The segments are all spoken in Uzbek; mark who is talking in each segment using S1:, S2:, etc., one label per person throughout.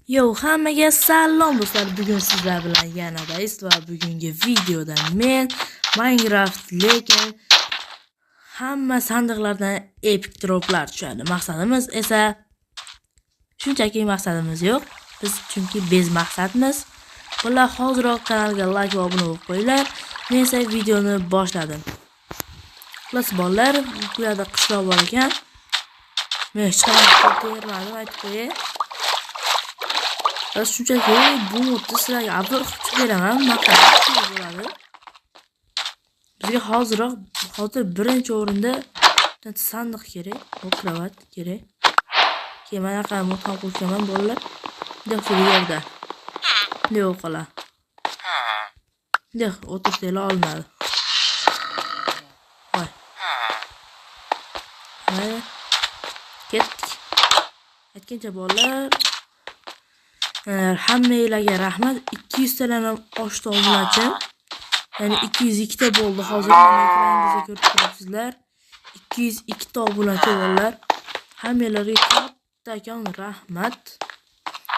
S1: Yo, hammaga salom do'stlar. Bugun sizlar bilan yanadayız va bugungi videoda men Minecraft lekin hamma sandiqlardan epic droplar tushadi. Maqsadimiz esa shunchaki maqsadimiz yo'q. Biz chunki bez maqsadmiz. Bular hoziroq kanalga like va obuna bo'lib qo'yinglar. Men esa videoni boshladim. Xullas bolalar, bu yerda qishloq bor ekan. Men hech qanday termadim aytib qo'yay. Biz shunchaki bu modda sizlarga obzor qilib beraman. Maqsad bo'ladi. Bizga hozir birinchi o'rinda sandiq kerak, kravat kerak. Keyin mana qanaqa mod ham qo'shganman bolalar. Deb bu yerda. Yo'q qola. Deb o'tirsanglar olmadi. Voy. Mana ketdik. Aytgancha bolalar, hammanglarga rahmat. 200 tadan oshdi obunachi. Ya'ni 202 ta bo'ldi. Hozir ekrangizda ko'rib turibsizlar. 202 ta obunachi bolalar. Hammanglarga kattakon rahmat.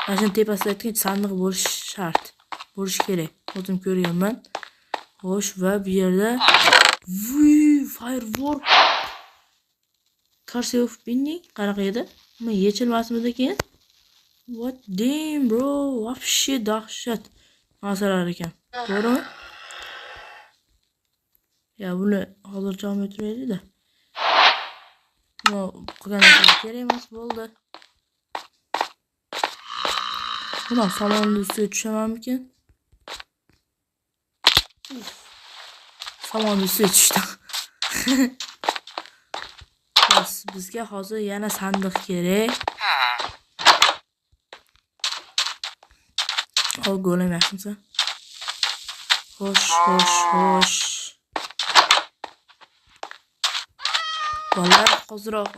S1: Mana shu tepasida aytgan sandiq bo'lish shart. Bo'lish kerak. O'zim ko'rganman. Xo'sh, va bu yerda firework Curse of Binding qanaqa edi? Nima yechilmasmidi keyin? What damn bro, вообще dahshat narsalar ekan. To'g'rimi? Ya buni hozircha olmay turaylik-da. Qilganimiz kerak emas bo'ldi. Buni salonni ustiga tushamanmikin? Salonni ustiga tushdim. Bizga hozir yana sandiq kerak. Ol golem yaxshimsa. Xo'sh. Bolalar, hozirroq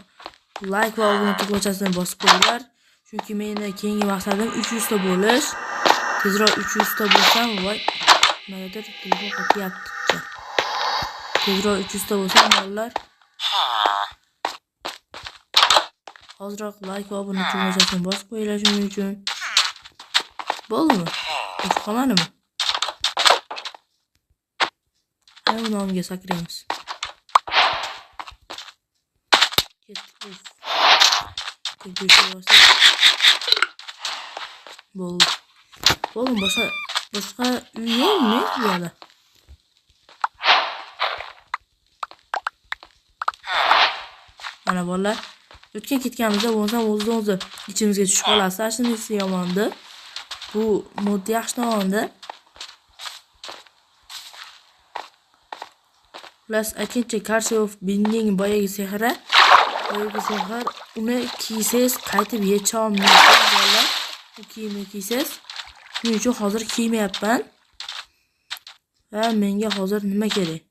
S1: like va obuna tugmachasini bosib qo'yinglar. Chunki meni keyingi maqsadim 300 ta bo'lish. Tezroq 300 ta bo'lsam, voy, nimadir telefon qo'yapti. Tezroq 300 ta bo'lsam bolalar. Hozirroq like va obuna tugmachasini bosib qo'yinglar shuning uchun. Bo'ldimi? Boshqa qolmadimi? Mana nomiga sakraymiz. Ketdik. Bo'ldi. Boshqa uy yo'qmi bu yerda? Mana bolalar, o'tgan ketganimizda bo'lsam o'zi ichimizga tushib qolasiz. Shunisi yomonda. Bu mod yaxshi tomonda. Plus aytgancha Curse of Binding boyagi sehr uni kiysangiz qaytib yecha olmaysiz bolalar. Bu kiyimni kiysangiz. Shuning uchun hozir kiymayapman. Va menga hozir nima kerak?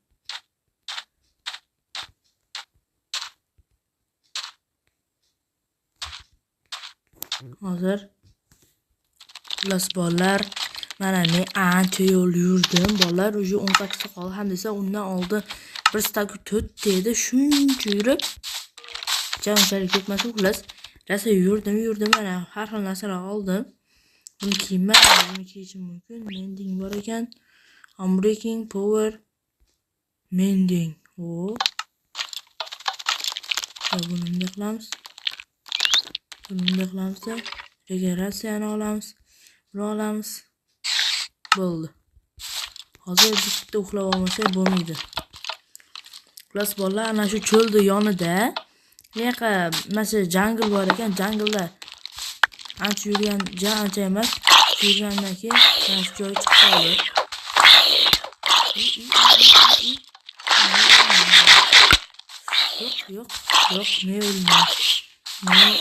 S1: Hozir plus bolalar, mana men ancha yo'l yurdim bolalar. Uje 18 ta qoldi. Ham desa undan oldin bir stak 4 ta edi. Shuncha yurib janchalik ketmasin plus. Rasa yurdim. Mana har xil narsalar oldim. Buni kiyman, buni kiyishim mumkin. Mending bor ekan. Unbreaking power mending. Buni bunday qilamiz. Regeneratsiyani olamiz. Buni olamiz. Bo'ldi. Hozir bitta uxlab olmasa bo'lmaydi. Plus bolalar, ana shu cho'lda yonida bunaqa mana jungle bor ekan. Jungle'da ancha yurgan, ancha emas, yurgandan keyin mana shu joy chiqib qoldi. Yo'q, men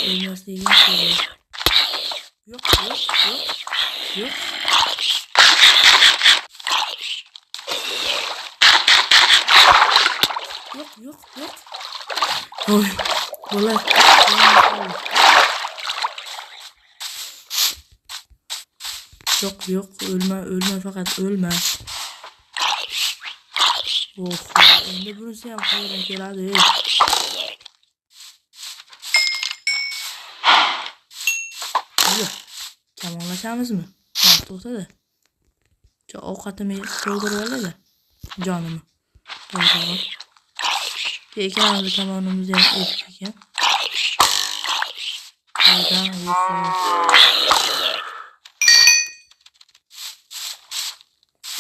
S1: o'lmasligim kerak. Yo'q. Oy, bolar. Yo'q, o'lma faqat o'lma. Endi bunisi ham qayerdan keladi? Tomonlashamizmi? Ha, to'xtadi. Ovqatimni to'ldirib oladi. Jonimni. To'g'ri. Ikkalamiz tomonimiz ham epik ekan.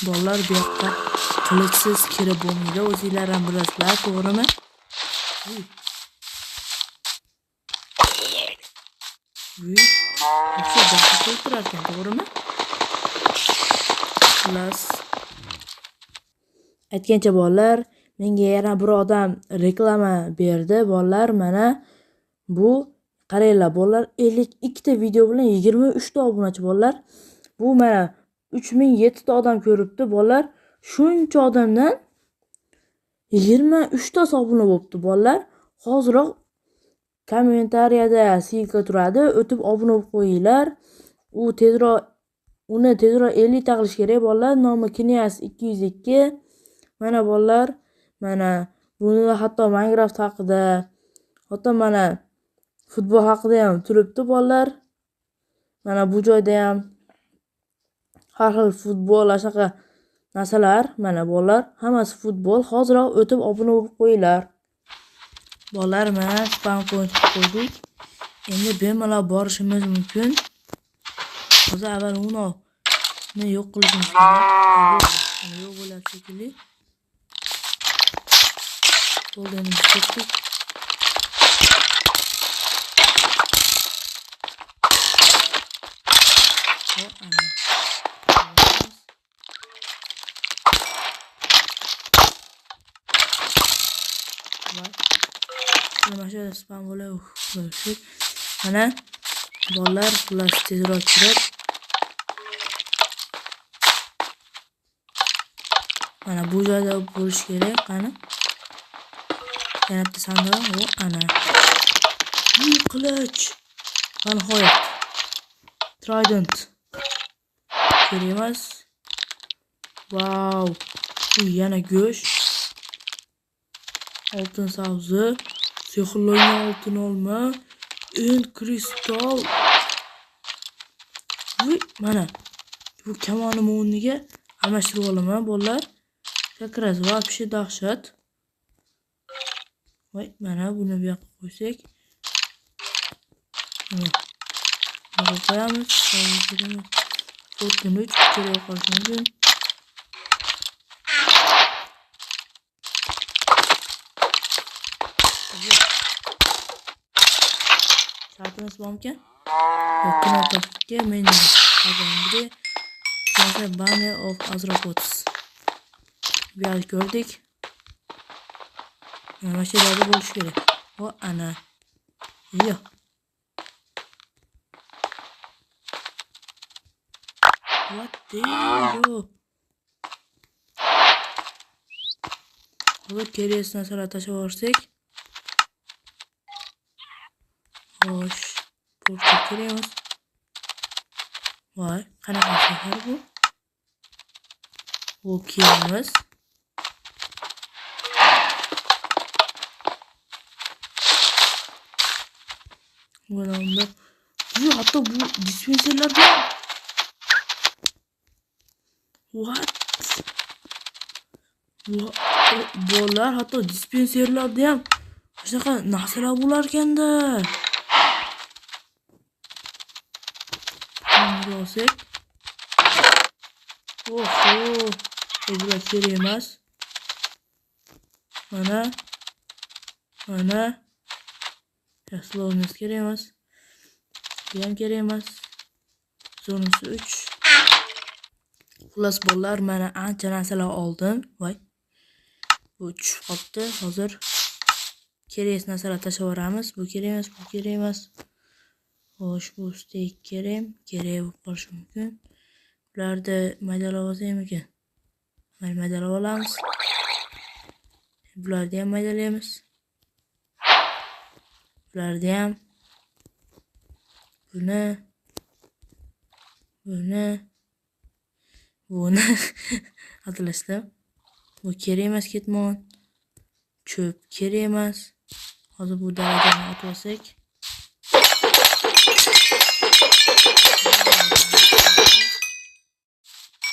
S1: Bolalar bu yoqqa qilichsiz kirib bo'lmaydi. O'zingizlar ham bilasizlar, to'g'rimi? Yaxshi boshqa qo'yib turar ekan, to'g'rimi? Xullas. Aytgancha bolalar, menga yana bir odam reklama berdi. Bolalar, mana bu qaranglar bolalar, 52 ta video bilan 23 ta obunachi bolalar. Bu mana 3007 ta odam ko'ribdi bolalar. Shuncha odamdan 23 ta obuna bo'libdi bolalar. Hozirroq kommentariyada silka turadi, o'tib obuna bo'lib qo'yinglar. Uni tezroq 50 ta qilish kerak bolalar. Nomi Kniaz 202. Mana bolalar, mana buni hatto Minecraft haqida, hatto mana futbol haqida ham turibdi bolalar. Mana bu joyda ham har xil futbol ashaqa narsalar, mana bolalar, hammasi futbol. Hozirroq o'tib obuna bo'lib qo'yinglar. Bolalar, mana spam point qo'ydik. Endi bemalol borishimiz mumkin. Hozir avval uni yo'q qilishimiz kerak. Yo'q bo'lyapti shekilli. Bo'ldi, endi ketdik. Ana. Mana shu spam bo'ladi. Mana bolalar xullas tezroq kirib. Mana bu joyda bo'lish kerak, qani. Yana bitta sandiq, ana. Qilich. Va nihoyat. Trident. Kerak emas. Wow. Yana go'sht. Oltin sabzi. Sehrlangan oltin olma. End kristal. Mana. Bu kamonimni o'rniga almashtirib olaman bolalar. Kakras вообще dahshat. Voy, mana buni bu yoqqa qo'ysak. Mana qo'yamiz. 4 kerak qolishi mumkin. Shartimiz bormikan? Knopkaga menu qadamli banner of Azropods. Bu yerda ko'rdik. Mana shu yerda bo'lish kerak. Va ana. Yo. What the hell? Hozir kerak narsalar tashlab yuborsak. Xo'sh, portret kerak emas. Voy, qanaqa shahar bu? O'kiyamiz. Mana bu hatto bu dispenserlarda. What? Bolalar hatto dispenserlarda ham shunaqa narsalar bo'lar ekanda. Olsak. Oho, bular kerak emas. Mana. Yaxshilovimiz kerak emas. Bu ham kerak emas. Zonasi 3. Xullas bolalar, mana ancha narsalar oldim. Voy. Bu tushib qoldi. Hozir kerak narsalar tashlab yuboramiz. Bu kerak emas, bu kerak emas. Xo'sh, bu steak kerak bo'lib qolishi mumkin. Bularni maydalab olsam ekan. Mana maydalab olamiz. Bularni ham maydalaymiz. Bularni ham. Buni adlashdim. Bu kerak emas ketmon. Cho'p kerak emas. Hozir bu darajani otib olsak.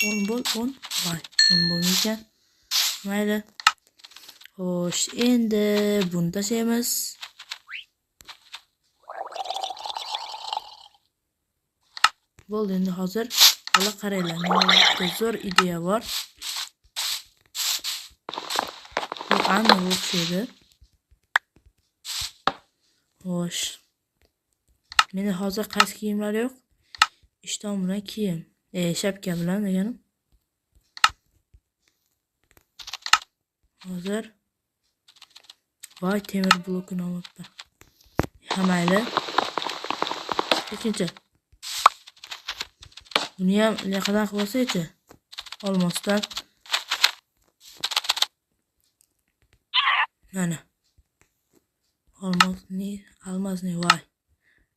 S1: 10 bo'l 10. Voy, 10 bo'lmaykan. Mayli. Xo'sh, endi buni tashlaymiz. Bo'ldi, endi hozir bola qaranglar. Menga zo'r ideya bor. Yo'q, aniq o'xshaydi. Xo'sh. Menda hozir qaysi kiyimlar yo'q? Ishton bilan kiyim. Shapka bilan deganim. Hozir voy, temir blokini olibman. Mayli. Ikkinchi. Buni ham yaqindan qilib olsa-chi? Olmosdan. Mana. Almazni voy.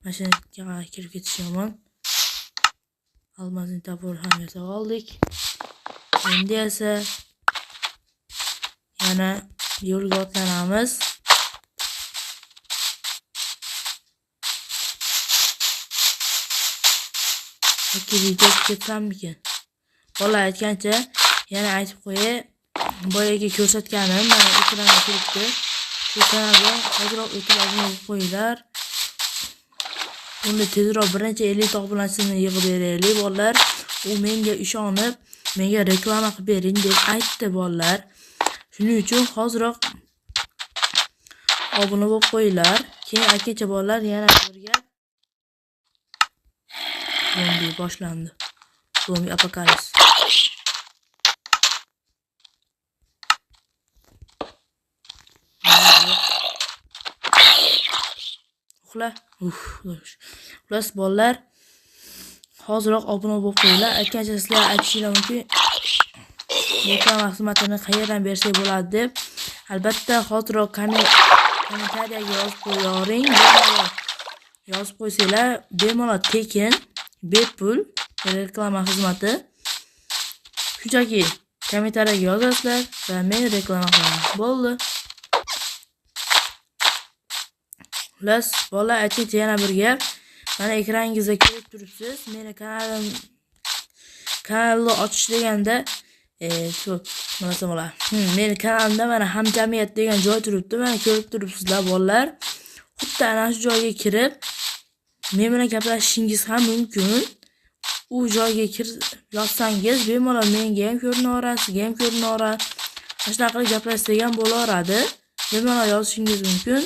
S1: Mashinaga kirib ketish yomon. Almazni topib ham yasab oldik. Endi esa yana yo'lga otlanamiz. Yoki video ketsammikin? Bola aytgancha yana aytib qo'yay. Boyaga ko'rsatganim mana ekranga turibdi. Shu kanalga hozirroq o'tib olib qo'yinglar. Unda tezroq birinchi 50 tog' bilan sizni yig'ib beraylik bolalar. U menga ishonib, menga reklama qilib bering deb aytdi bolalar. Shuning uchun hozirroq obuna bo'lib qo'yinglar. Keyin aytgancha bolalar yana birga zombi boshlandi. Zombi apokalips. Uxla. Xullas bolalar, hozirroq obuna bo'lib qo'yinglar. Aytgancha sizlar aytishinglar mumkin. Reklama xizmatini qayerdan bersak bo'ladi deb. Albatta hozirroq kommentariyaga yozib qo'ying. Yozib qo'ysanglar, bemalol tekin, bepul reklama xizmati. Shunchaki kommentariyaga yozasizlar va men reklama qilaman. Bo'ldi. Xullas, bolalar, aytgancha yana bir gap. Mana ekrangizga ko'rib turibsiz. Meni kanalni ochish deganda meni kanalimda mana hamjamiyat degan joy turibdi. Mana ko'rib turibsizlar bolalar. Xuddi ana shu joyga kirib men bilan gaplashishingiz ham mumkin. U joyga kirib yozsangiz bemalol menga ham ko'rinaveradi, sizga ham ko'rinaveradi. Shunaqa qilib gaplashsak ham bo'laveradi. Bemalol yozishingiz mumkin.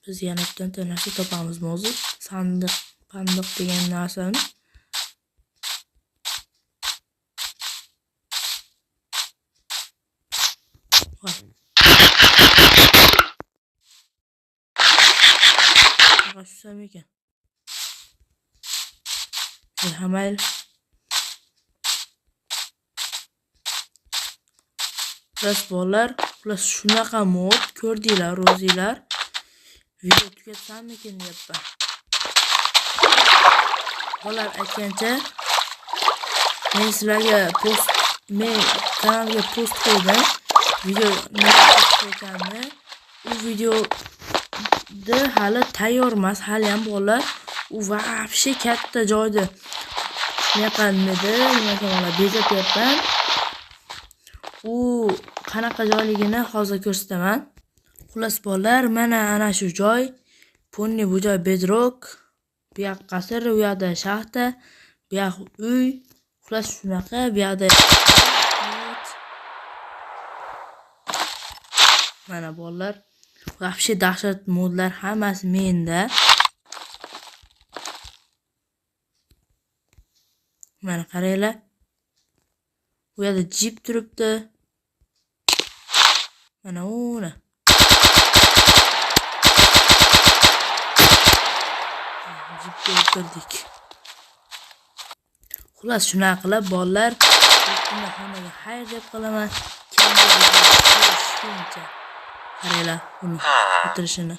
S1: Biz yana bitta narsa topamiz o'zi. Sandiq degan narsani. Tushsam ekan. Hamayl. Plus bolalar, plus shunaqa mod ko'rdinglar o'zinglar. Video tugatsammikin deyapman. Bolalar aytgancha men sizlarga men kanalga post qo'ydim. Video ekanini. U videoda hali tayyor emas, hali ham bolalar. U vobshe katta joyda bezatyapman. U qanaqa joyligini hozir ko'rsataman. Xullas bolalar, mana ana shu joy. Ponni bu joy bedrock. Bu yoq qasr, u yoqda shaxta, bu yoq uy. Xullas shunaqa, bu yoqda mana bolalar, vobshe dahshat modlar hammasi menda. Mana qaranglar. Bu yerda jip turibdi. Mana uni. Jipga o'tirdik. Xullas shunaqa qilib bolalar, hammaga xayr deb qolaman. Qaranglar uni o'tirishini.